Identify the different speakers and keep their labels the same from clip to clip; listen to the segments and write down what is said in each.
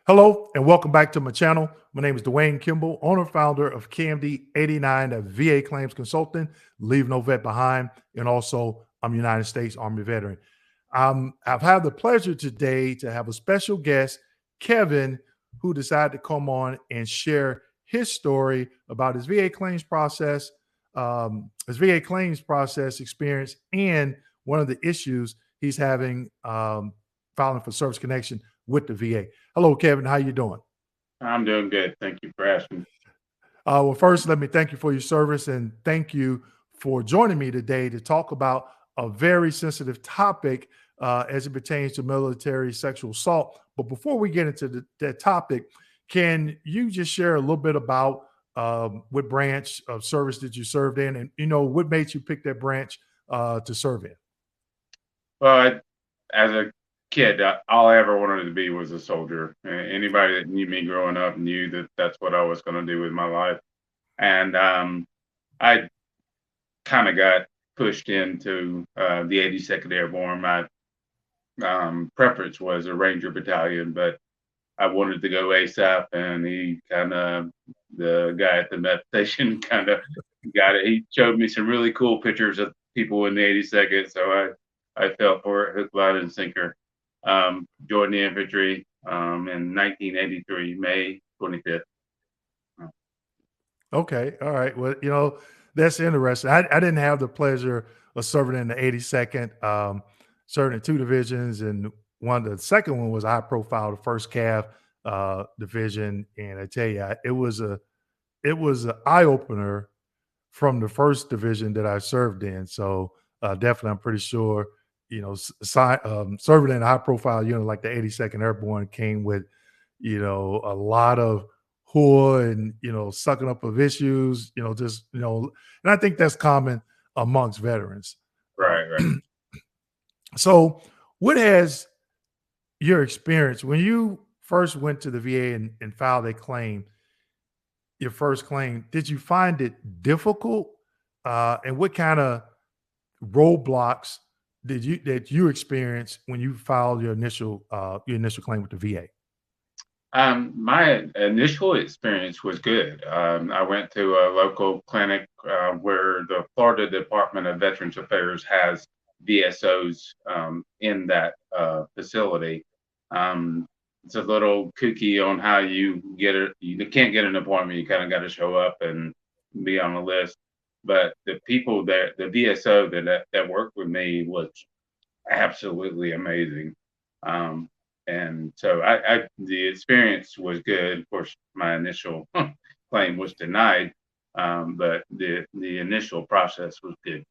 Speaker 1: Hello and welcome back to my channel. My name is Dwayne Kimball, owner founder of KMD 89, a VA claims consultant, leave no vet behind, and also I'm a United States Army veteran. I've had the pleasure today to have a special guest, Kevin, who decided to come on and share his story about his VA claims process, experience, and one of the issues he's having filing for service connection with the VA. Hello, Kevin. How you doing?
Speaker 2: I'm doing good. Thank you for asking.
Speaker 1: Well, first, let me thank you for your service and thank you for joining me today to talk about a very sensitive topic as it pertains to military sexual assault. But before we get into that topic, can you just share a little bit about what branch of service did you serve in, and what made you pick that branch to serve in?
Speaker 2: Well, as a kid, all I ever wanted to be was a soldier. Anybody that knew me growing up knew that that's what I was going to do with my life. And I kind of got pushed into the 82nd Airborne. My preference was a Ranger battalion, but I wanted to go ASAP, and the guy at the med station kind of got it. He showed me some really cool pictures of people in the 82nd, so I fell for it, hook, line, and sinker. Joined the infantry in 1983, May 25th.
Speaker 1: Okay, all right. Well, that's interesting. I didn't have the pleasure of serving in the 82nd, serving in two divisions, and the second one was high profile, the first Cav division. And I tell you, it was an eye opener from the first division that I served in. So definitely, I'm pretty sure serving in a high profile unit like the 82nd Airborne came with a lot of whore and sucking up of issues, and I think that's common amongst veterans.
Speaker 2: Right.
Speaker 1: So, what has your experience when you first went to the VA and filed a claim, your first claim? Did you find it difficult, and what kind of roadblocks that you experience when you filed your initial claim with the VA?
Speaker 2: My initial experience was good. I went to a local clinic where the Florida Department of Veterans Affairs has VSOs in that facility. It's a little kooky on how you get it. You can't get an appointment. You kind of got to show up and be on the list. But the people there, the VSO that worked with me was absolutely amazing. And so the experience was good. Of course, my initial claim was denied, but the initial process was good.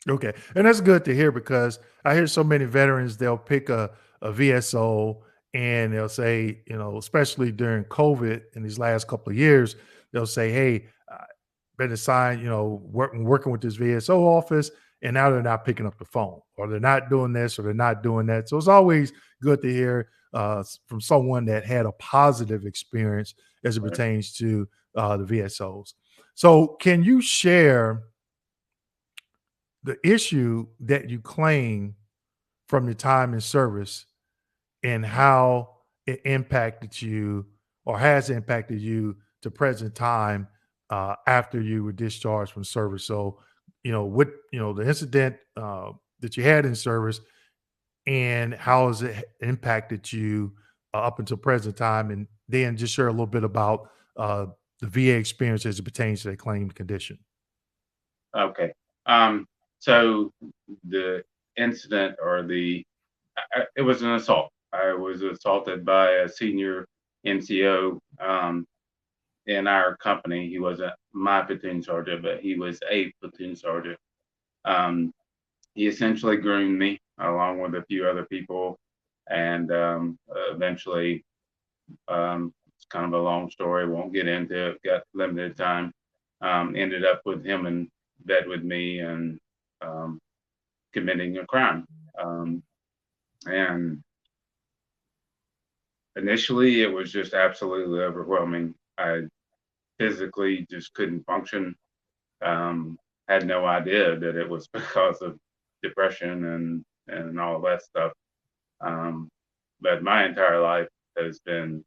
Speaker 1: Okay. And that's good to hear because I hear so many veterans, they'll pick a VSO and they'll say, especially during COVID in these last couple of years, they'll say, hey, I've been assigned, working with this VSO office, and now they're not picking up the phone, or they're not doing this, or they're not doing that. So it's always good to hear from someone that had a positive experience as it
Speaker 2: Right.
Speaker 1: pertains to the VSOs. So can you share the issue that you claim from your time in service and how it impacted you or has impacted you to present time after you were discharged from service? So, the incident that you had in service and how has it impacted you up until present time? And then just share a little bit about the VA experience as it pertains to that claimed condition.
Speaker 2: Okay. So the incident or it was an assault. I was assaulted by a senior NCO in our company. He wasn't my platoon sergeant, but he was a platoon sergeant. He essentially groomed me along with a few other people, and eventually, it's kind of a long story. Won't get into it. Got limited time. Ended up with him in bed with me and committing a crime. And initially, it was just absolutely overwhelming. I physically just couldn't function. Had no idea that it was because of depression and all that stuff. But my entire life, has been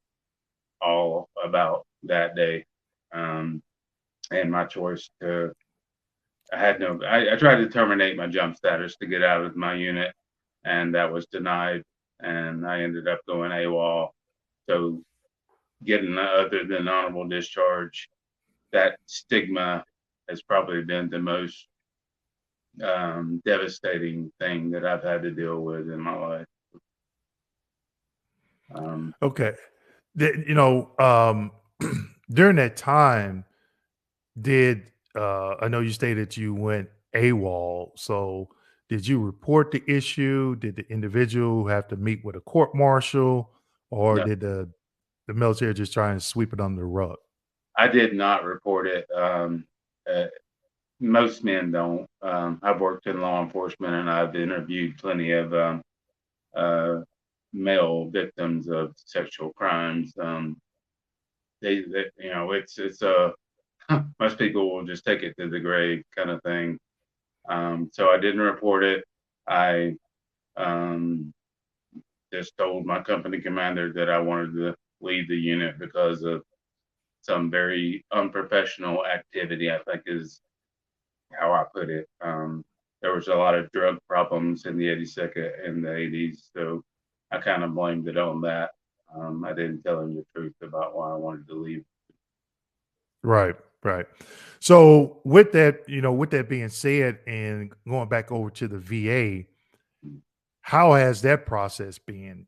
Speaker 2: all about that day. And my choice to, I tried to terminate my jump status to get out of my unit, and that was denied. And I ended up going AWOL. So getting other than honorable discharge, that stigma has probably been the most devastating thing that I've had to deal with in my life.
Speaker 1: Okay. During that time, did I know you stated you went AWOL? So did you report the issue? Did the individual have to meet with a court martial, or
Speaker 2: No,
Speaker 1: did the military just try and sweep it under the rug?
Speaker 2: I did not report it. Uh, Most men don't. I've worked in law enforcement and I've interviewed plenty of uh, male victims of sexual crimes. It's most people will just take it to the grave kind of thing. So I didn't report it. I um, just told my company commander that I wanted to leave the unit because of some very unprofessional activity, I think is how I put it. There was a lot of drug problems in the 82nd in the 80s, so I kind of blamed it on that. I didn't tell him the truth about why I wanted to leave.
Speaker 1: Right, right. So with that, with that being said, and going back over to the VA, how has that process been?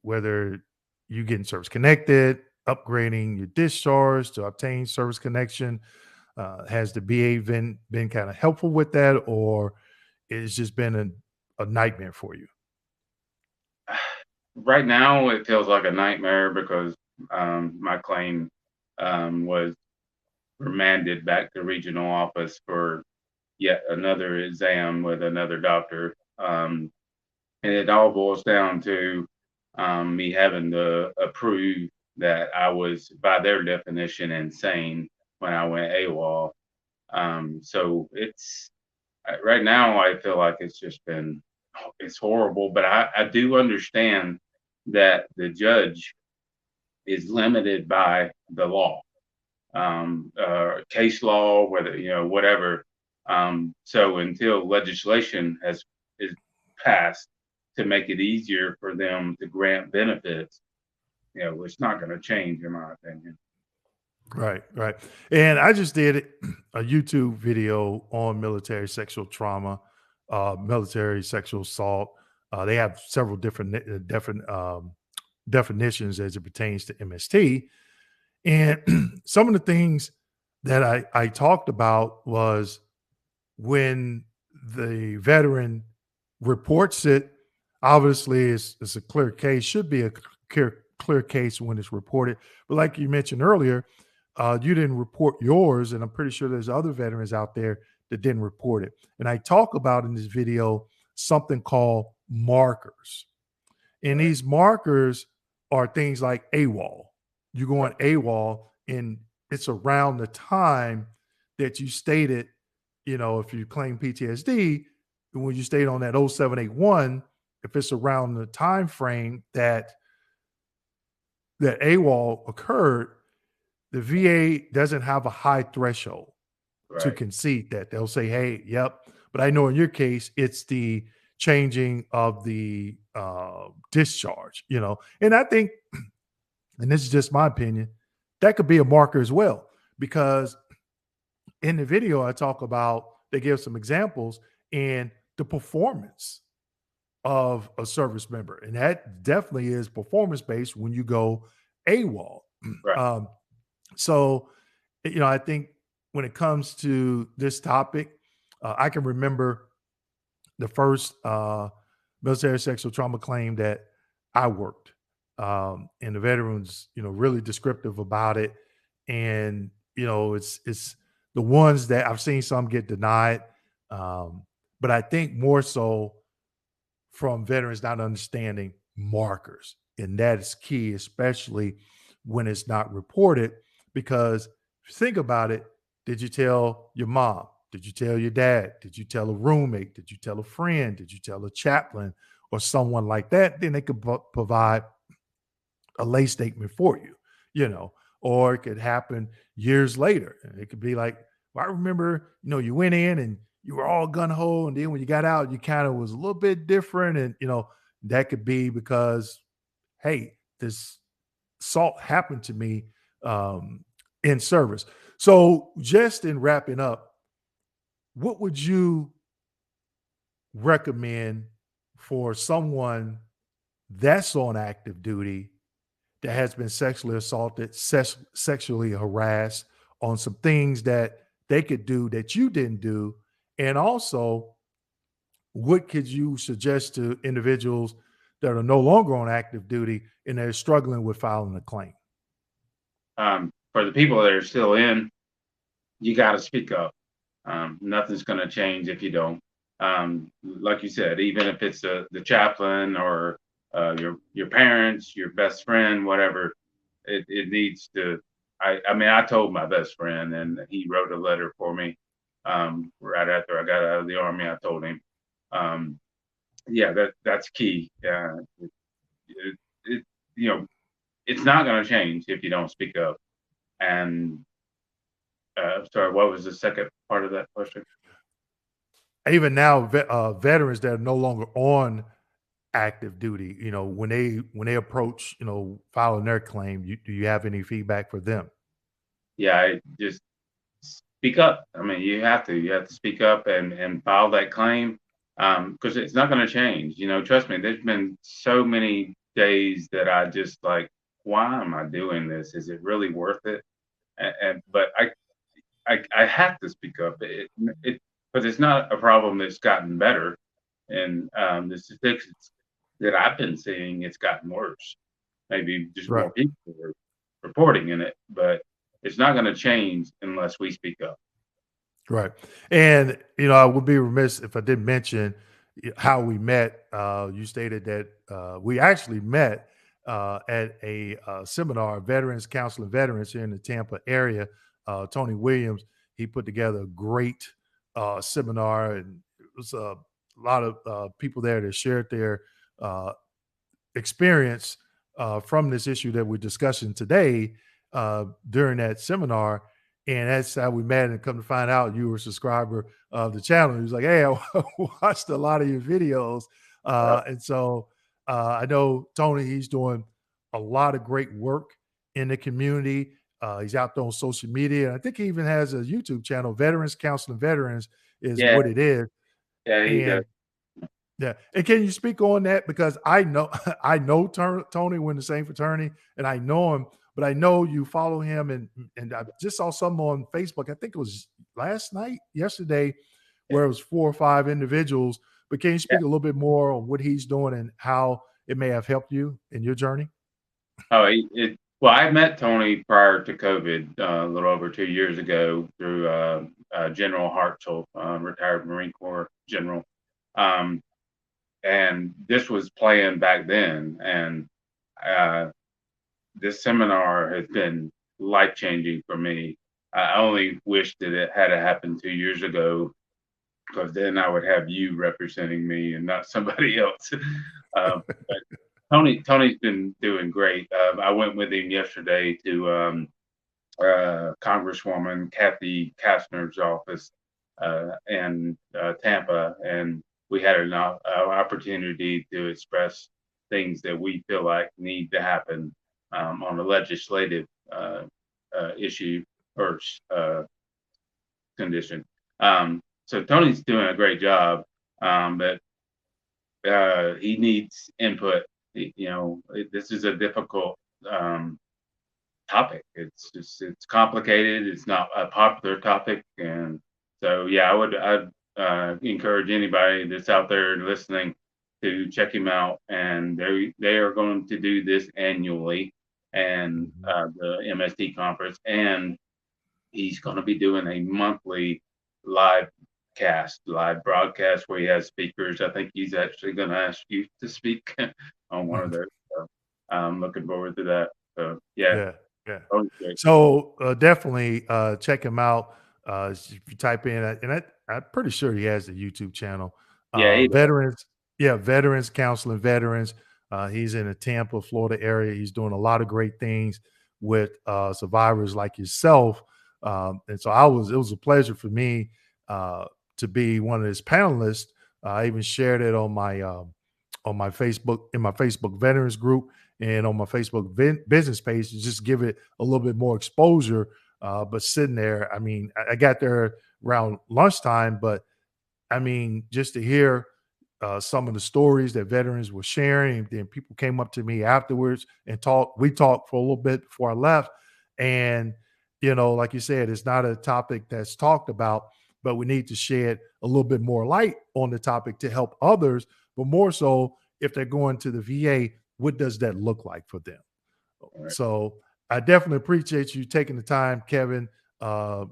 Speaker 1: Whether you getting service connected, upgrading your discharge to obtain service connection, has the VA been kind of helpful with that, or it's just been a nightmare for you?
Speaker 2: Right now, it feels like a nightmare because my claim was remanded back to regional office for yet another exam with another doctor. And it all boils down to me having to approve that I was, by their definition, insane when I went AWOL. So it's right now, I feel like it's just been, it's horrible, but I do understand that the judge is limited by the law, case law, whether, whatever. So until legislation is passed to make it easier for them to grant benefits, it's not going to change, in my opinion.
Speaker 1: Right, right. And I just did a YouTube video on military sexual trauma, military sexual assault. They have several different definitions as it pertains to MST. And some of the things that I talked about was when the veteran reports it, obviously it's a clear case, should be a clear case when it's reported. But like you mentioned earlier, you didn't report yours, and I'm pretty sure there's other veterans out there that didn't report it. And I talk about in this video something called markers. And
Speaker 2: Right,
Speaker 1: these markers are things like AWOL. You go on
Speaker 2: right,
Speaker 1: AWOL, and it's around the time that you stated, if you claim PTSD, when you stayed on that 0781, if it's around the time frame that AWOL occurred, the VA doesn't have a high threshold to
Speaker 2: right,
Speaker 1: concede that. They'll say, hey, yep. But I know in your case, it's the changing of the discharge, And I think, and this is just my opinion, that could be a marker as well. Because in the video, I talk about, they give some examples and the performance of a service member. And that definitely is performance based when you go AWOL.
Speaker 2: right,
Speaker 1: Um, so, I think when it comes to this topic, I can remember the first military sexual trauma claim that I worked. And the veterans, really descriptive about it. And, it's the ones that I've seen some get denied. But I think more so from veterans not understanding markers. And that is key, especially when it's not reported. Because if you think about it, did you tell your mom? Did you tell your dad? Did you tell a roommate? Did you tell a friend? Did you tell a chaplain or someone like that? Then they could provide a lay statement for you, you know, or it could happen years later. And it could be like, well, I remember, you went in and you were all gun ho, and then when you got out, you kind of was a little bit different. And, that could be because, hey, this assault happened to me um, in service. So, just in wrapping up, what would you recommend for someone that's on active duty that has been sexually assaulted, sexually harassed on some things that they could do that you didn't do? And also, what could you suggest to individuals that are no longer on active duty and they're struggling with filing a claim?
Speaker 2: For the people that are still in, you got to speak up. Nothing's going to change if you don't. Like you said, even if it's the chaplain or your parents, your best friend, whatever, it needs to. I mean, I told my best friend, and he wrote a letter for me right after I got out of the Army. I told him, um, yeah, that's key. It, it, you know, it's not going to change if you don't speak up. And sorry, what was the second part of that question?
Speaker 1: Even now, veterans that are no longer on active duty, when they approach, filing their claim, do you have any feedback for them?
Speaker 2: Yeah, I just speak up. I mean, you have to speak up and file that claim because it's not going to change. Trust me. There's been so many days that I just like, why am I doing this? Is it really worth it? But I have to speak up. Because it's not a problem that's gotten better, and the statistics that I've been seeing, it's gotten worse. Maybe just
Speaker 1: Right.
Speaker 2: more people are reporting in it, but it's not going to change unless we speak up.
Speaker 1: Right. And, I would be remiss if I didn't mention how we met. You stated that we actually met at a seminar, Veterans Counseling Veterans here in the Tampa area. Tony Williams, he put together a great seminar, and it was a lot of people there that shared their uh, experience from this issue that we're discussing today during that seminar. And that's how we met. And come to find out, you were a subscriber of the channel. He was like, "Hey, I watched a lot of your videos." And so I know Tony, he's doing a lot of great work in the community. He's out there on social media. And I think he even has a YouTube channel, Veterans Counseling Veterans is
Speaker 2: Yeah,
Speaker 1: what it is.
Speaker 2: yeah, he does.
Speaker 1: And yeah, and can you speak on that? Because I know I know Tony, we're in the same fraternity, and I know him, but I know you follow him, and I just saw something on Facebook. I think it was yesterday, where it was 4 or 5 individuals. But can you
Speaker 2: Yeah.
Speaker 1: speak a little bit more on what he's doing and how it may have helped you in your journey?
Speaker 2: Oh, well, I met Tony prior to COVID, a little over 2 years ago through General Hartzell, retired Marine Corps general. Um, and this was planned back then. And uh, this seminar has been life changing for me. I only wish that it had happened 2 years ago, because then I would have you representing me and not somebody else. But Tony's been doing great. I went with him yesterday to Congresswoman Kathy Kastner's office in Tampa, and we had an opportunity to express things that we feel like need to happen on a legislative issue or condition. So Tony's doing a great job, but he needs input. This is a difficult topic. It's complicated. It's not a popular topic, and so yeah, I'd encourage anybody that's out there listening to check him out. And they are going to do this annually, and
Speaker 1: Mhm.
Speaker 2: the MST conference, and he's going to be doing a monthly live live broadcast where he has speakers. I think he's actually going to ask you to speak on one of those. So I'm looking forward to that. So yeah,
Speaker 1: Yeah, yeah.
Speaker 2: totally great.
Speaker 1: So definitely check him out. If you type in, and I'm pretty sure he has a YouTube channel.
Speaker 2: Yeah, he does.
Speaker 1: Veterans, yeah, Veterans Counseling Veterans. He's in the Tampa, Florida area. He's doing a lot of great things with survivors like yourself. And so it was a pleasure for me to be one of his panelists. I even shared it on my Facebook, in my Facebook veterans group, and on my Facebook business page, to just give it a little bit more exposure. But sitting there, I mean, I got there around lunchtime, but I mean, just to hear some of the stories that veterans were sharing, and then people came up to me afterwards and talked. We talked for a little bit before I left, and like you said, it's not a topic that's talked about, but we need to shed a little bit more light on the topic to help others. But more so, if they're going to the VA, what does that look like for them?
Speaker 2: Right.
Speaker 1: So I definitely appreciate you taking the time, Kevin, of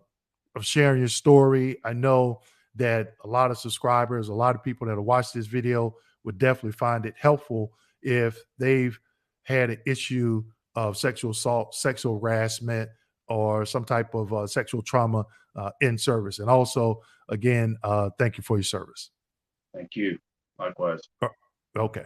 Speaker 1: sharing your story. I know that a lot of subscribers, a lot of people that have watched this video would definitely find it helpful if they've had an issue of sexual assault, sexual harassment, or some type of sexual trauma in service. And also, again, thank you for your service.
Speaker 2: Thank you. Likewise.
Speaker 1: Okay.